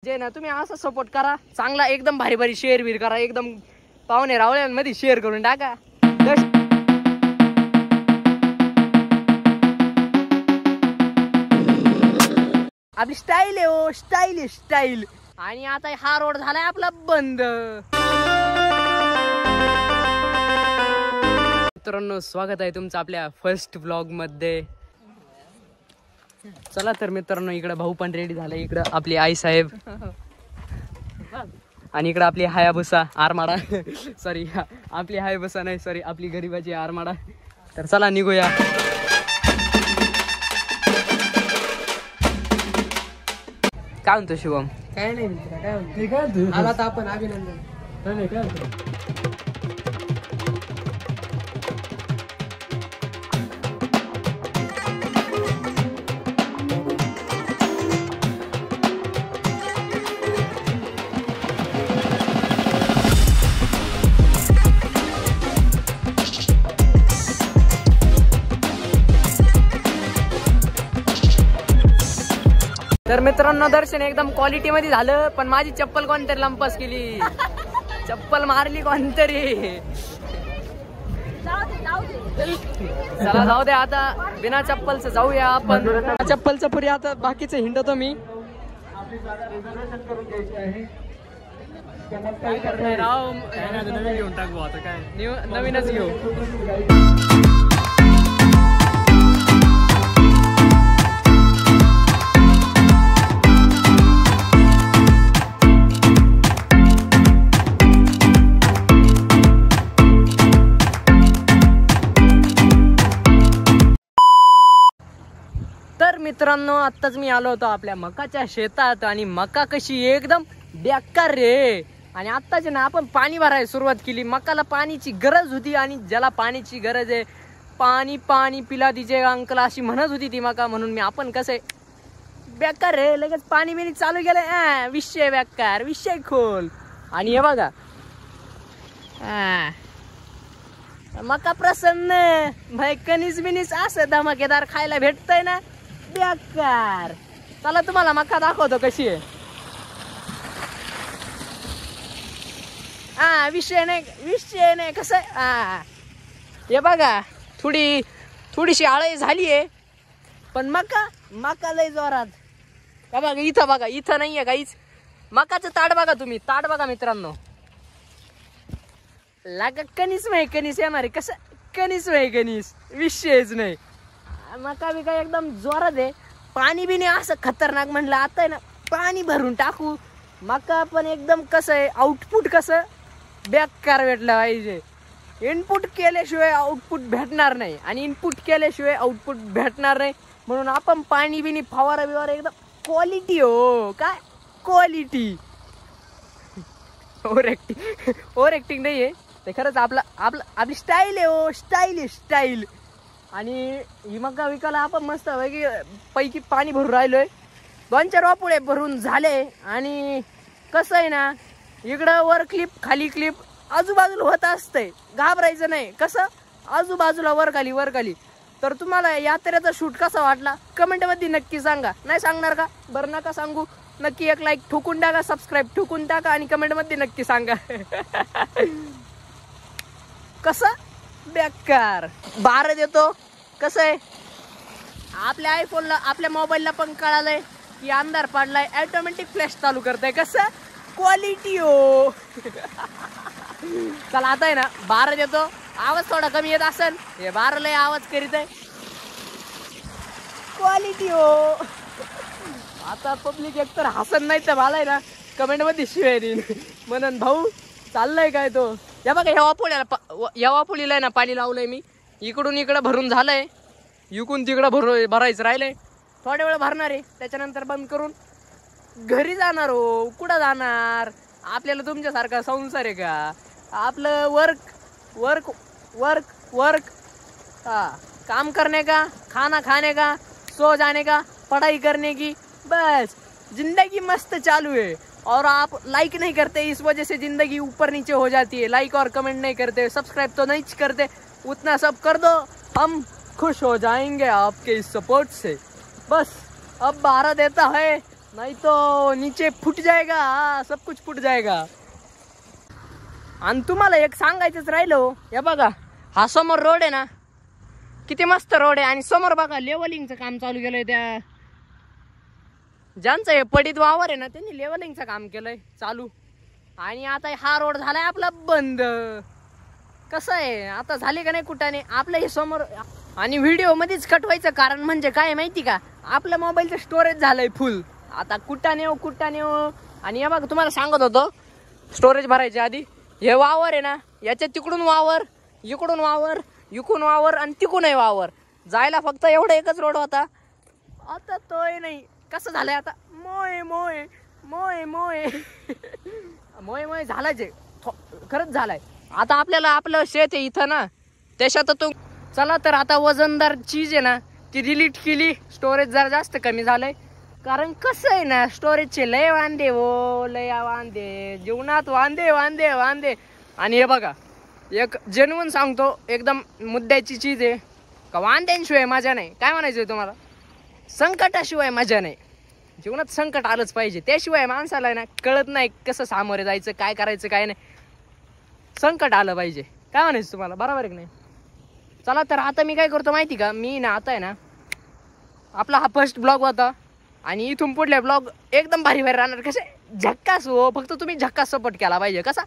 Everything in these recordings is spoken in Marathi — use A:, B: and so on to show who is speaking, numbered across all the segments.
A: जे ना तुम्ही असं सपोर्ट करा, चांगला एकदम भारी भारी शेअर बीर करा, एकदम पाहुणे रावळ्यांमध्ये शेअर करून टाका. आपली स्टाईल आहे ओ, स्टाईल स्टाईल. आणि आता हा रोड झालाय आपला बंद. मित्रांनो, स्वागत आहे तुमचं आपल्या फर्स्ट व्लॉग मध्ये. चला तर मित्रांनो, इकडे भाऊ पण रेडी झाला, इकडं आपली आई साहेब आणि इकडं आपली हायाबुसा आरमाडा. सॉरी, आपली हायाबुसा नाही, सॉरी, आपली गरीबाची आरमाडा. तर चला निघूया. काय म्हणतो शिवम?
B: काय नाही मित्रा, काय म्हणतो? आला तर आपण अभिनंदन.
A: तर मित्रांनो, दर्शन एकदम क्वालिटी मध्ये झालं, पण माझी चप्पल कोणतरी लंपास केली. चप्पल मारली कोणतरी. चला जाऊ दे, आता बिना चप्पलचं जाऊया आपण. चप्पलचं पुरी आता बाकीचं हिंडतो मी. काय करणार राव, नवीन घेऊन टाकू आता. काय नवीनच घेऊ. तर मित्रांनो, आत्ताच मी आलो होतो आपल्या मकाच्या शेतात, आणि मका कशी एकदम बेकार रे. आणि आत्ताच ना आपण पाणी भरायला सुरुवात केली. मकाला पाणीची गरज होती, आणि ज्याला पाणीची गरज आहे, पाणी पाणी पिला तिचे अंकल अशी म्हणत होती ती मका. म्हणून मी आपण कसं बेकार रे, लगेच पाणी बिणी चालू केलं. विषय बेकार, विषय खोल. आणि हे बघा, मका प्रसन्न भाई, कणीस बिनीस असं धमाकेदार खायला भेटतय ना, बेकार. चला तुम्हाला मका दाखवतो कशी आहे. विषय नाही कसं आहे. हे बघा, थोडीशी आळई झालीये, पण मका लय जोरात. हे बघा, इथं बघा, इथं नाहीये काहीच. मकाचं ताट बघा तुम्ही, ताट बघा मित्रांनो. लागा कणीस येणार आहे. कसं कणीस विषयच नाही. मका बी काय एकदम जोरात आहे. पाणी बी नाही असं खतरनाक. म्हणलं आता आहे ना, पाणी भरून टाकू. मका पण एकदम कसं आहे, आउटपुट कसं बेकार भेटलं पाहिजे. इनपुट केल्याशिवाय आउटपुट भेटणार नाही, आणि इनपुट केल्याशिवाय आउटपुट भेटणार नाही. म्हणून आपण पाणी बिनी फवारा बिवारा एकदम क्वालिटी. हो काय क्वालिटी. ओव्हर ऍक्टिंग नाही आहे ते, खरंच आपली स्टाईल आहे. हो स्टाईल. आणि ही मका विकायला आपण मस्त पैकी पाणी भरून राहिलोय. 2-4 वापुळे भरून झाले. आणि कसं आहे ना, इकडं वर क्लिप खाली क्लिप आजूबाजूला होत असतंय. घाबरायचं नाही. कसं आजूबाजूला वर खाली. तर तुम्हाला यात्रेचा शूट कसा वाटला कमेंट मध्ये नक्की सांगा. नाही सांगणार का? बरं नका सांगू. नक्की एक लाईक ठोकून टाका, सबस्क्राईब ठोकून टाका, आणि कमेंट मध्ये नक्की सांगा. कसं बेकार 12 देतो. कसं आहे, आपल्या आयफोनला, आपल्या मोबाईलला पण कळालंय की अंधार पडलाय, ऑटोमॅटिक फ्लॅश चालू करताय. कसं क्वालिटी. हो चला, आता आहे ना 12 देतो. आवाज थोडा कमी येत असेल, हे 12 लय आवाज करीत आहे. क्वालिटी. हो आता पब्लिक एकतर हसन नाही तर मला आहे ना कमेंट मध्ये शिवाय देईन. म्हणून भाऊ चाललंय काय तो. या बघा, या वापुळीला ना पाणी लावलंय मी. इकडून इकडं भरून झालंय, इकडून तिकडं भरायचं राहिलंय. थोड्या वेळ भरणार आहे, त्याच्यानंतर बंद करून घरी जाणार. हो कुठं जाणार, आपल्याला तुमच्यासारखा संसार आहे का? आपलं वर्क काम करने का, खाना खाने का, सो जाने का, पढ़ाई करने की, बस जिंदगी मस्त चालू है. और आप लाइक नहीं करते, इस वजह से जिंदगी ऊपर नीचे हो जाती है. लाइक और कमेंट नहीं करते, सब्सक्राइब तो नहीं करते. उतना सब कर दो, हम खुश हो जाएंगे आपके इस सपोर्ट से. बस अब 12 देता है नहीं तो नीचे फुट जाएगा, सब कुछ फुट जाएगा. आणि तुम्हाला एक सांगायचंच राहिलो, हे बघा हा समोर रोड आहे ना, किती मस्त रोड आहे. आणि समोर बघा लेवलिंगचं काम चालू केलंय. त्या ज्यांचं हे पडीत वावर आहे ना त्यांनी लेवलिंगचं काम केलंय चालू. आणि आता हा रोड झालाय आपला बंद. कसं आहे आता झाले का नाही कुठाने आपलं हे समोर. आणि व्हिडिओ मध्येच कट व्हायचं कारण म्हणजे काय माहिती का, आपल्या मोबाईलचं स्टोरेज झालंय फुल. आता कुठाने हो. आणि हे बघा तुम्हाला सांगत होतो स्टोरेज भरायच्या आधी, हे वावर आहे ना याच्या तिकडून वावर, इकडून वावर, इकडून वावर आणि तिकडूनही वावर. जायला फक्त एवढा एकच रोड होता. आता तोय नाही. कसं झालंय आता मोय मोय मोय मोय मोय मोय झालाच आहे. खरंच झालाय. आता आपल्याला आपलं शेत आहे इथं ना, त्याच्यात तो चला तर आता वजनदार चीज आहे ना ती डिलीट केली. स्टोरेज जरा जास्त कमी झालंय. कारण कसं आहे ना स्टोरेजचे लय वांदे हो, लय वांदे जीवनात, वांदे वांदे वांदे. आणि हे बघा एक जेन्युइन सांगतो, एकदम मुद्द्याची चीज आहे का, वांद्यांशिवाय मजा नाही. काय म्हणायचंय तुम्हाला, संकटाशिवाय मजा नाही. जीवनात संकट आलंच पाहिजे, त्याशिवाय माणसाला आहे ना कळत नाही कसं सामोरे जायचं, काय करायचं काय नाही. संकट आलं पाहिजे. काय म्हणायचं तुम्हाला, बरोबर आहे की नाही. चला तर आता मी काय करतो माहिती का, मी ना आता आहे ना आपला हा फर्स्ट ब्लॉग होता आणि इथून पुढले ब्लॉग एकदम भारी भारी राहणार. कसे झक्कास हो, फक्त तुम्ही झक्कास सपोर्ट केला पाहिजे. कसा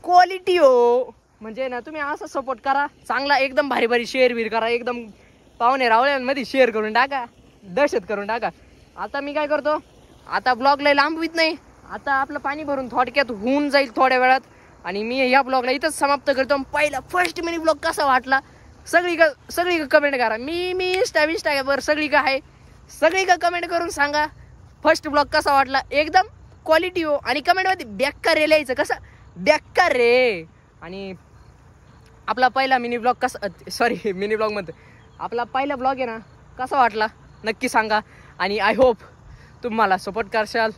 A: क्वालिटी हो, म्हणजे ना तुम्ही असं सपोर्ट करा चांगला, एकदम भारी भारी शेअर बीर करा, एकदम पाहुणे रावळ्यांमध्ये शेअर करून टाका, दहशत करून टाका. आता मी काय करतो, आता ब्लॉग लय लांबवीत नाही. आता आपलं पाणी भरून थोडक्यात होऊन जाईल थोड्या वेळात. आणि मी या ब्लॉगला इथंच समाप्त करतो. पहिला फर्स्ट मिनी ब्लॉग कसा वाटला सगळी कमेंट करा. मी इंस्टावर सगळी का आहे, सगळी का कमेंट करून सांगा फर्स्ट ब्लॉग कसा वाटला. एकदम क्वालिटी हो. आणि कमेंटमध्ये बेकार रे लिहायचं, कसं बेकार रे. आणि आपला पहिला मिनी ब्लॉग कसा, सॉरी मिनी ब्लॉग म्हणतो, आपला पहिला ब्लॉग आहे ना कसा वाटला नक्की सांगा. आणि आय होप तुम्हाला सपोर्ट करशाल.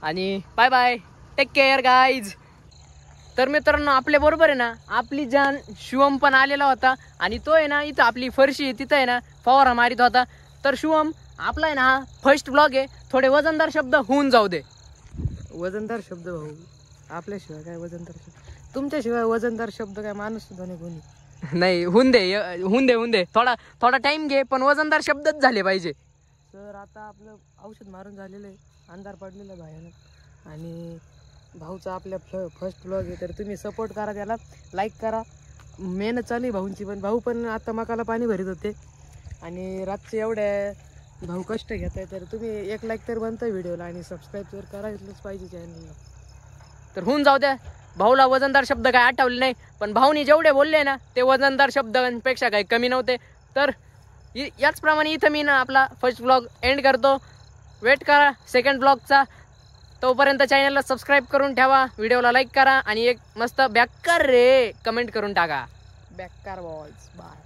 A: आणि bye bye, take care guys. तर मित्रांनो आपल्या बरोबर आहे ना आपली जान शिवम पण आलेला होता. आणि तो आहे ना इथं आपली फरशी तिथं आहे ना फवारा मारित होता. तर शिवम आपला आहे ना हा फर्स्ट ब्लॉग आहे, थोडे वजनदार शब्द होऊन जाऊ दे.
B: वजनदार शब्द भाऊ, आपल्याशिवाय काय वजनदार शब्द, तुमच्याशिवाय वजनदार शब्द काय माणूस सुद्धा नाही कोणी.
A: नाही होऊन दे थोडा टाइम घे, पण वजनदार शब्दच झाले पाहिजे.
B: तर आता आपलं औषध मारून झालेलं आहे, अंधार पडलेला आहे भयानक. आणि भाऊचा आपल्या फर्स्ट ब्लॉग आहे, तर तुम्ही सपोर्ट करा, त्याला लाईक करा. मेहनत चालू आहे भाऊंची पण. भाऊ पण आता मकाला पाणी भरीत होते आणि रातचे एवढ्या भाऊ कष्ट घेत आहे. तर तुम्ही एक लाईक तर बनतं व्हिडिओला आणि सबस्क्राईब तर करायलाच पाहिजे चॅनलला.
A: तर होऊन जाऊ द्या. भाऊला वजनदार शब्द काय आठवले नाही, पण भाऊनी जेवढे बोलले ना ते वजनदार शब्दांपेक्षा काही कमी नव्हते. तर याचप्रमाणे इथं मी ना आपला फर्स्ट ब्लॉग एंड करतो. वेट करा सेकंड ब्लॉगचा. तोपर्यंत चॅनलला सबस्क्राईब करून ठेवा, व्हिडिओला लाईक करा आणि एक मस्त बेकार रे कमेंट करून टाका. बेकार बॉयज बाय.